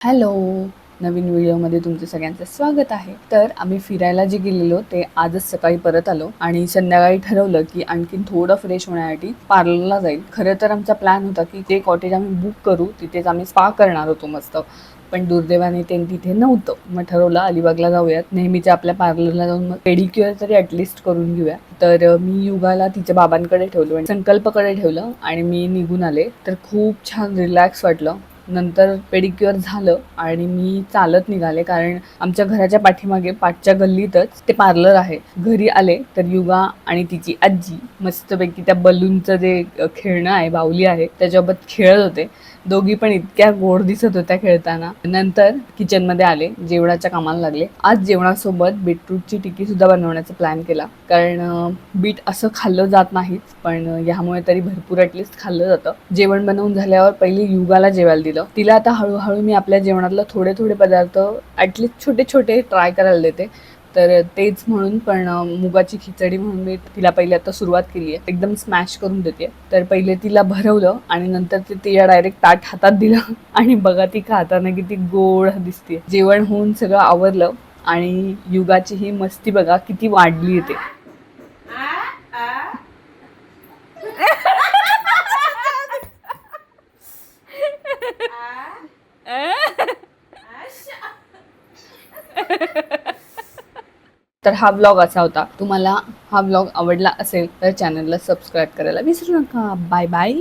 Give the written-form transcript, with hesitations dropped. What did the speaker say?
Hello, नवीन व्हिडिओमध्ये तुमचं सगळ्यांचं स्वागत आहे. तर आम्ही फिरायला जे गेलेलो ते आजच सकाळी परत आलो आणि संध्याकाळी ठरवलं की आणखीन थोडं फ्रेश होण्यासाठी पार्लरला जाईल. खरं तर आमचा प्लॅन होता की ते कॉटेज आम्ही बुक करू, तिथेच आम्ही स्पा करणार होतो मस्त. पण दुर्दैवाने ते तिथे नव्हतं. मग ठरवलं अलिबागला जाऊयात, नेहमीच्या आपल्या पार्लरला जाऊन मग पेडिक्युअर तरी ॲटलिस्ट करून घेऊया. तर मी युगाला तिच्या बाबांकडे ठेवलं आणि संकल्पकडे ठेवलं आणि मी निघून आले. तर खूप छान रिलॅक्स वाटलं. नंतर पेडिक्युअर झालं आणि मी चालत निघाले, कारण आमच्या घराच्या पाठीमागे पाठच्या गल्लीतच ते पार्लर आहे. घरी आले तर युगा आणि तिची आजी मस्तपैकी त्या बलूनचं जे खेळणं आहे, बाहुली आहे, त्याच्यासोबत खेळत होते. दोघी पण इतक्या गोड दिसत होत्या खेळताना. नंतर किचनमध्ये आले, जेवणाच्या कामाला लागले. आज जेवणासोबत बीटरूटची टिक्की सुद्धा बनवण्याचा प्लॅन केला, कारण बीट असं खाल्लं जात नाहीच, पण ह्यामुळे तरी भरपूर ॲटलिस्ट खाल्लं जातं. जेवण बनवून झाल्यावर पहिले युगाला जेवायला दिलं. तिला आता हळूहळू मी आपल्या जेवणातलं थोडे थोडे पदार्थ ॲटलिस्ट छोटे छोटे ट्राय करायला देते. तर तेच म्हणून पण मुगाची खिचडी म्हणून मी तिला पहिले आता सुरुवात केली आहे. एकदम स्मॅश करून देते. तर पहिले तिला भरवलं आणि नंतर ते तिला डायरेक्ट ताट हातात दिलं आणि बघा ती खाताना किती गोड दिसते. जेवण होऊन सगळं आवरलं आणि युगाची ही मस्ती बघा किती वाढली येते. तर हा व्लॉग असा होता. तुम्हाला हा व्लॉग आवडला असेल तर चॅनलला सबस्क्राईब करायला विसरू नका. Bye bye.